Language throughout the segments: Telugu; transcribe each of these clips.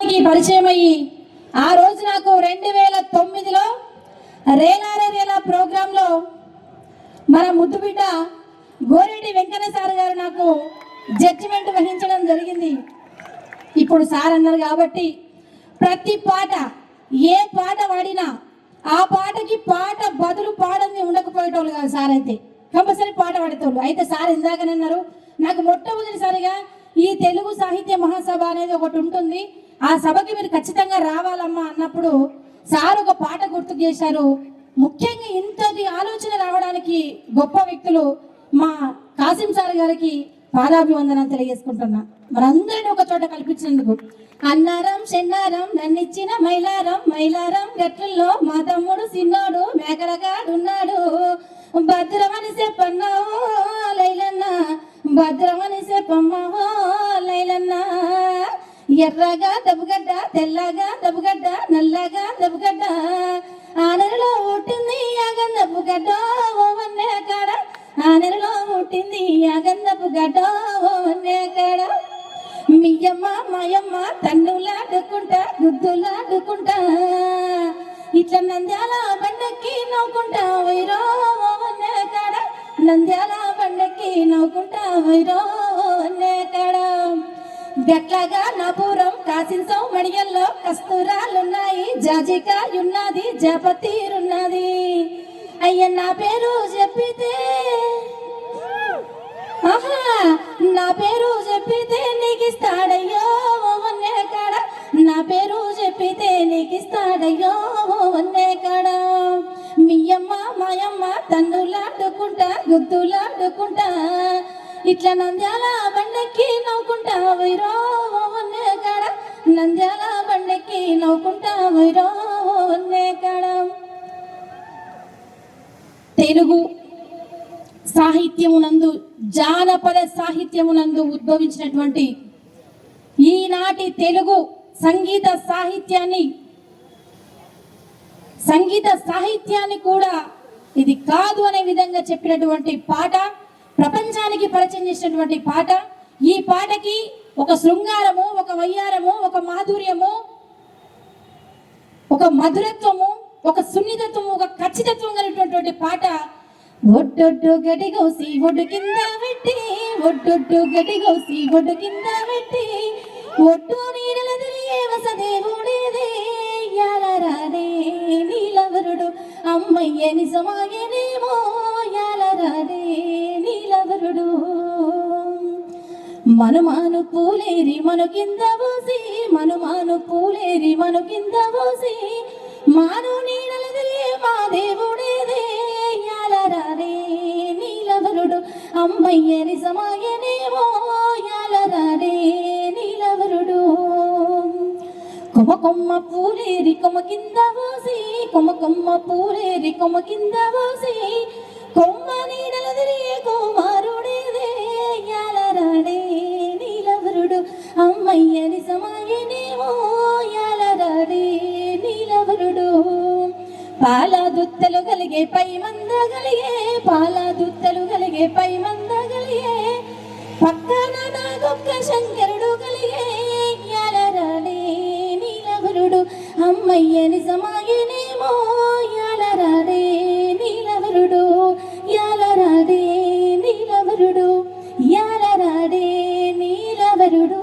పరిచయం అయ్యి ఆ రోజు నాకు 2009లో రేలారే రేలా ప్రోగ్రాంలో మన ముద్దుబిడ్డ గోరెడ్డి వెంకన్న సార్ గారు నాకు జడ్జిమెంట్ వహించడం జరిగింది. ఇప్పుడు సార్ అన్నారు కాబట్టి ప్రతి పాట ఏ పాట పాడినా ఆ పాటకి పాట బదులు పాడంది ఉండకపోయేటోళ్ళు కాదు. సార్ అయితే కంపల్సరీ పాట పాడేటోళ్ళు. అయితే సార్ ఇందాకనే అన్నారు, నాకు మొట్టమొదటిసారిగా ఈ తెలుగు సాహిత్య మహాసభ అనేది ఒకటి ఉంటుంది, ఆ సభకి మీరు ఖచ్చితంగా రావాలమ్మా అన్నప్పుడు సార్ ఒక పాట గుర్తు చేశారు. ముఖ్యంగా ఇంతటి ఆలోచన రావడానికి గొప్ప వ్యక్తులు మా కాసిం సార్ గారికి పాదాభివందనాలు తెలియజేసుకుంటున్నా. మనందరినీ ఒక చోట కల్పించినందుకు. అన్నారం చెన్నారం నన్నిచ్చిన మైలారం, మైలారం గట్లలో మా తమ్ముడు సిన్నోడు మేకలగాడున్నాడు, భద్రమని చెప్పన్నావు లైలన్న, భద్రమని చెప్పమ్మా లైలన్న. ఎర్రగా దబ్బుగడ్డ, తెల్లగా దబ్బుగడ్డ, నల్లగా దబ్బుగడ్డ, ఆ నెలలో పుట్టింది యాగందపు గడ్డ ఓ వన్నే కాడ, ఆ నెలలో పుట్టింది యాగందపు గడ్డ ఓ వన్నే కాడ. మియ్యమ్మ మాయమ్మ తన్నులాడుకుంటా గుద్దులాడుకుంటా, ఇట్లా నంద్యాల బండకి నవ్వుకుంటా వైరో ఓ వన్నే కాడ, నంద్యాల బండకి నవ్వుకుంటా వైరో ఓ వన్నే కాడ. గట్లగా నాపురం కాసింసం మడియల్లో కస్తూరాలున్నాయి, జాజికాయున్నది జాపతీరున్నది. అయ్య నా పేరు చెప్పితే, ఆహా నా పేరు చెప్పితే నీకిస్తాడయ్యో వన్నే కాడ, నా పేరు చెప్పితే నీకిస్తాడయ్యో వన్నే కాడ. మియ్యమ్మ మాయమ్మ తన్నులాడుకుంటా గుద్దులాడుకుంటా, ఇట్లా నంద్యాల బండకి నవ్వుకుంటా వైరో వన్నే కాడ, నంద్యాల బండకి నవ్వుకుంటా వైరో వన్నే కాడ. తెలుగు సాహిత్యమునందు, జానపద సాహిత్యమునందు ఉద్భవించినటువంటి ఈనాటి తెలుగు సంగీత సాహిత్యాన్ని కూడా ఇది కాదు అనే విధంగా చెప్పినటువంటి పాట, ప్రపంచానికి పరిచయం చేసినటువంటి పాట. ఈ పాటకి ఒక శృంగారము, ఒక వయ్యారము, ఒక మాధుర్యము, ఒక మధురత్వము, ఒక సున్నితత్వము, ఒక ఖచ్చితత్వం కలిగినటువంటి పాట. ఒడ్డొడ్డు గడిగోసి ఒడ్డు కింద పెట్టి, ఒడ్డొడ్డు గడిగోసి ఒడ్డు కింద పెట్టి, ఒడ్డు నీడల తిరిగే వసదేవుడేదే యాలరాడే నీలవరుడు, అమ్మయ్య నిజమాయనేమో యాలరాడే నీలవరుడు. మనుమాను పూలేరి మను కింద పోసి, మనుమాను పూలేరి మను కింద పోసి, మాను నీడల తిరిగే మా దేవుడేదే యాలరాడే నీలవరుడు, అమ్మయ్య నిజమాయనేమో యాలరాడే నీలవరుడు. కొమ్మ కొమ్మ పూలేరి కొమ్మ కింద పోసి, కొమ్మ కొమ్మ పూలేరి కొమ్మ కింద పోసి, కొమ్మ నీడల తిరిగే కుమారుడేదే యాలరాడే నీలవరుడు, అమ్మయ్య నిజమాయనేమో యాలరాడే నీలవరుడు. పాల దుత్తలు కలిగే పై మంద కలిగే, పాల దుత్తలు కలిగే పై మంద కలిగే, పక్కన నాగొక్క శంకరుడు కలిగే యాలరాడే నీలవరుడు, అమ్మయ్య నిజమాయనేమో యాలరాడే నీలవరుడు, యాలరాడే నీలవరుడు, యాలరాడే నీలవరుడు.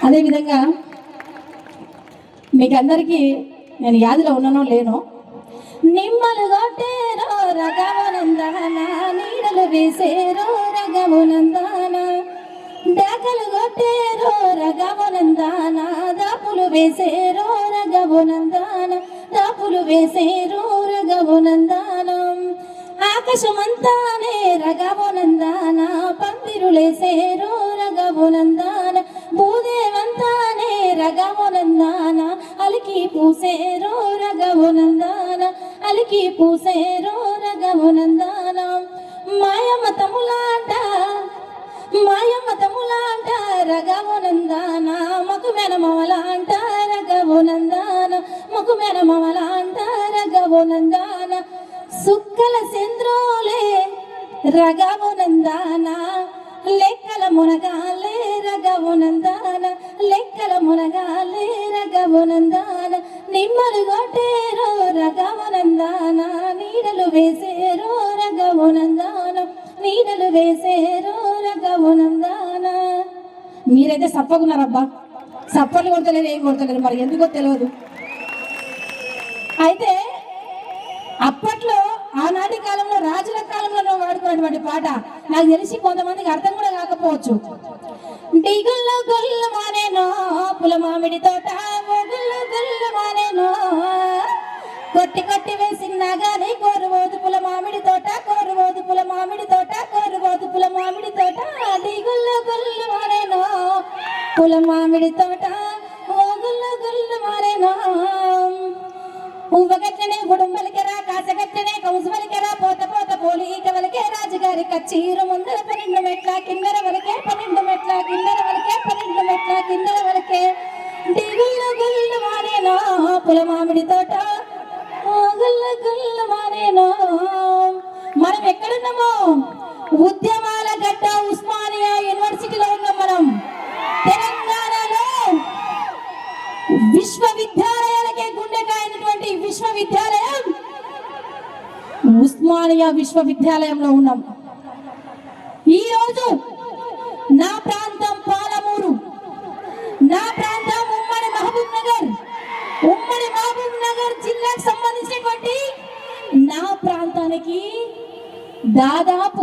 అదేవిధంగా మీకు అందరికీ నేను యాదిలో ఉన్నానో లేనో, నిమ్మలు కొట్టేరో రఘవనందన, నీడలు వేసేరో రఘవనందన, డాకలు కొట్టేరో రఘవనందన, దాపులు వేసేరో రఘవనందన, దాపులు వేసేరో రఘవనందన. ఆకాశమంతానే రఘవనందన, పందిరులేసేరో రఘవనందన, భూదేవంతానే రఘవనందన, అలికి పూసేరో రఘవనందన, అలికి పూసేరో రఘవనందన. మాయమ్మ తమ్ములాంట, మాయమ్మ తమ్ములాంట రఘవనందన, మకు మెనమవలాంట రఘవనందన, మకు మెనమవలాంట రఘవనందన. సుక్కల చంద్రోలే రఘవనందన, లెక్కల మునగాలే రఘవ రగమునందాన లెక్కల మునగాలే రగమునందాన నిమ్మలు కొట్టేరో రగమునందాన నీడలు వేసేరో రగమునందాన నీడలు వేసేరో రగమునందాన. మీరైతే సప్పకున్నారబ్బా, సప్పలు కొడతలేరు, ఏం కొడతలేరు, మరి ఎందుకో తెలియదు. అయితే అప్పట్లో ఆనాటి కాలంలో రాజుల కాలంలో వాడుకున్నటువంటి పాట నాకు తెలిసి కొంతమందికి అర్థం కూడా కాకపోవచ్చు. డిగుల్లో గుళ్ళు మానేనో పుల మామిడి తోట గుళ్ళు గుళ్ళు మానేనో కొట్టి కొట్టి వేసినా గాని కోరువోదు పుల మామిడి తోట కోరువోదు పుల మామిడి తోట కోరువోదు పుల మామిడి తోట డిగుల్లో గుళ్ళు మానేనో పుల మామిడి తోట గుళ్ళు గుళ్ళు మానేనో ఉవ్వగట్టనే గుడుంబలికెరా కాసగట్టనే కౌసువలికెరా పోత పోత పోలీక వలికే రాజుగారి కచ్చీరు ముందర 12 మెట్ల కిందర వలికే 12 మెట్ల కిందర వలికే 12 మెట్ల కిందర వలికే డిగుళ్ళు గుళ్ళు మానేనో పుల మామిడి తోట గుళ్ళు గుళ్ళు మానేనో. మనం ఎక్కడున్నామో ఉద్యమాల గడ్డ ఉస్మానియా యూనివర్సిటీలో ఉన్నాం. మనం తెలంగాణలో విశ్వవిద్యాలయాలకే గుండెకాయనటువంటి విశ్వవిద్యాలయం ఉస్మానియా విశ్వవిద్యాలయంలో ఉన్నాం. ఈరోజు నా ప్రాంతం పాలమూరు, నా ప్రాంతం ఉమ్మడి మహబూబ్ నగర్ జిల్లాకు సంబంధించినటువంటి నా ప్రాంతానికి దాదాపు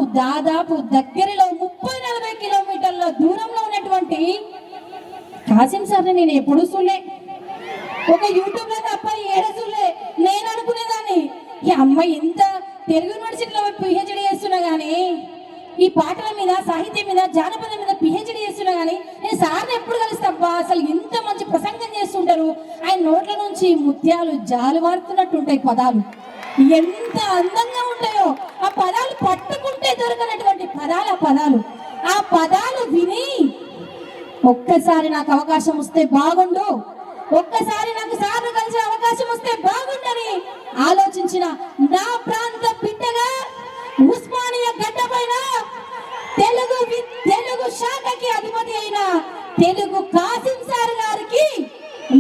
దగ్గరలో 30-40 కిలోమీటర్ల దూరంలో ఉన్నటువంటి కాసిం సార్ని నేను ఎప్పుడు చూడలే, ఒక యూట్యూబ్ లో తప్ప ఏడచులే. నేను అనుకునేదాన్ని ఈ అమ్మాయి ఎంత తెలుగు యూనివర్సిటీలో పిహెచ్డి చేస్తున్నా కానీ ఈ పాటల మీద సాహిత్యం మీద జానపదం మీద పిహెచ్డి చేస్తున్నా కానీ నేను సార్ని ఎప్పుడు కలుస్తాబ్బా, అసలు ఇంత మంచి ప్రసంగం చేస్తుంటారు, ఆయన నోట్ల నుంచి ముత్యాలు జాలువారుతున్నట్టుంటాయి పదాలు, ఎంత అందంగా ఉంటాయో ఆ పదాలు పట్టుకుంటే దొరకనటువంటి పదాలు ఆ పదాలు విని ఒక్కసారి నాకు అవకాశం వస్తే బాగుండు, ఒక్కసారి నాకు సార్లు కలిసే అవకాశం వస్తే బాగుండని ఆలోచించిన నా ప్రాంత బిడ్డగా ఉస్మానియా గడ్డ పైన తెలుగు శాఖకి అధిపతి అయిన తెలుగు కాసిం సార్ గారికి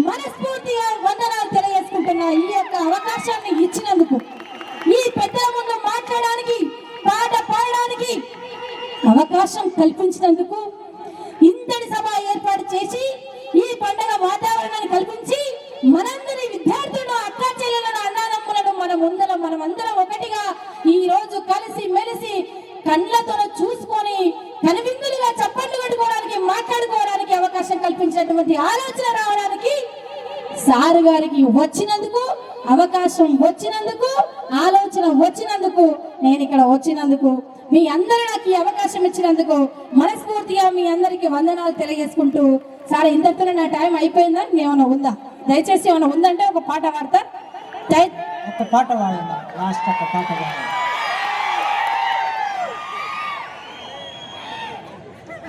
మనస్ఫూర్తిగా వందనాలు తెలియజేసుకుంటున్నా. ఈ యొక్క అవకాశాన్ని ఇచ్చినందుకు, ఈ పెద్దల ముందు మాట్లాడడానికి పాట పాడడానికి అవకాశం కల్పించినందుకు, ఇంతటి సభ ఏర్పాటు చేసి ఈ పండుగ వాతావరణాన్ని కల్పించి మనందరి విద్యార్థులను అక్క చెల్లెలను అన్నదమ్ములను మనమందరం ఒకటిగా ఈ రోజు కలిసి మెలిసి కళ్ళతో చూసుకొని కనువిందులుగా చప్పట్లు కట్టుకోవడానికి మాట్లాడుకోవడానికి అవకాశం కల్పించినటువంటి ఆలోచన రావడానికి సారు గారికి వచ్చినందుకు, అవకాశం వచ్చినందుకు, ఆలోచన వచ్చినందుకు, నేను ఇక్కడ వచ్చినందుకు, మీ అందరూ నాకు ఈ అవకాశం ఇచ్చినందుకు మనస్ఫూర్తిగా మీ అందరికి వందనాలు తెలియజేసుకుంటూ, సార్ ఇంతటితో నా టైం అయిపోయిందా, ఏమైనా ఉందా, దయచేసి ఏమైనా ఉందంటే ఒక పాట పాడతా, ఒక పాట పాడండి, లాస్ట్ ఒక పాట పాడండి.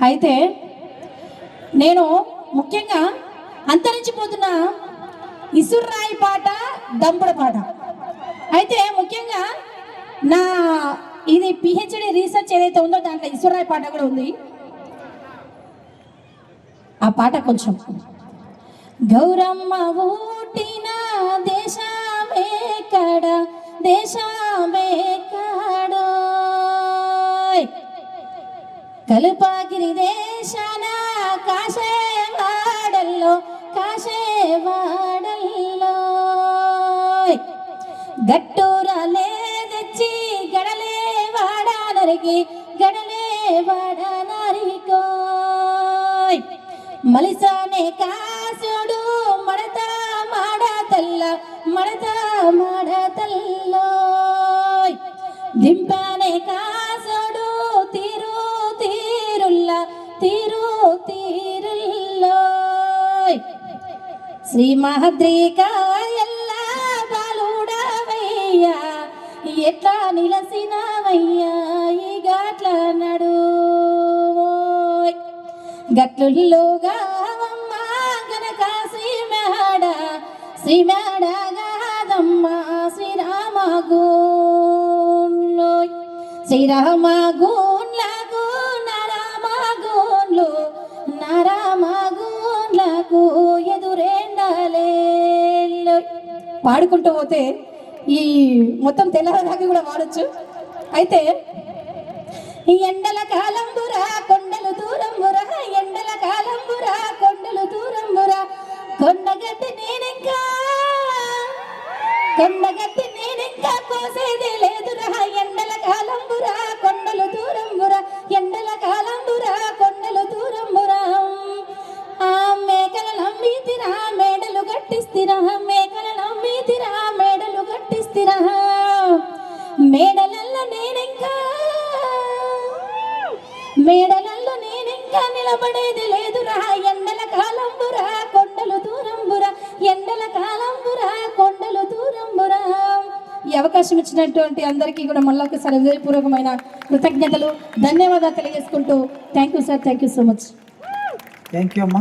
అయితే నేను ముఖ్యంగా అంతరించిపోతున్న ఇసుర్రాయి పాట, దంపుడు పాట, అయితే ముఖ్యంగా నా ఇది పిహెచ్డి రీసెర్చ్ ఏదైతే ఉందో దాంట్లో ఇసుర్రాయి పాట కూడా ఉంది. ఆ పాట కొంచెం గౌరమ్మ ఊటిన దేశమేకడ దేశమేకడో కలుపాగిరి దేశాన కాశేవాడల్లో గట్టూరలే తెచ్చి గడలే వాడనరికి గడలే వాడనరికో మలిసానే కాసుడు మడత మాడతల్లో దింపానే కాసుడు తీరుల్లో శ్రీ మహద్రికాయల్లా బాలుడవయ్యా ఎట్లా నిలసినవయ్యా ఈ గాట్ల నడు గట్లుల్లోగా గనక శ్రీమేడ గాదమ్మ శ్రీరామ గూన్లకు నరామ పాడుకుంటూ పోతే ఈ మొత్తం తెల్లదాకా కూడా వాడచ్చు. అయితే ఈ ఎండల కాలంబురా కొండలు దూరంబురా, ఎండల కాలంబురా కొండలు దూరంబురా, కొండగట్టి నేనింకా కోసేదే లేదురా, ఎండల కాలంబురా కొండలు దూరంబురా, ఎండల కాలంబురా కొండలు దూరంబురా. ఆ మేకల నమ్మితిరా మేడలు గట్టిస్తిరా, మేకల నమ్మితిరా మేడలు గట్టిస్తిరా, మేడలల్లో నేనింకా నిలబడేది లేదురా, ఎండల కాలంబురా కొండలు దూరంబురా, ఎండల కాలంబురా కొండలు దూరంబురా. ఈ అవకాశం ఇచ్చినటువంటి అందరికీ కూడా మళ్ళీ ఒకసారి హృదయపూర్వకమైన కృతజ్ఞతలు, ధన్యవాదాలు తెలియజేసుకుంటూ thank you sir, thank you so much. Thank you అమ్మా.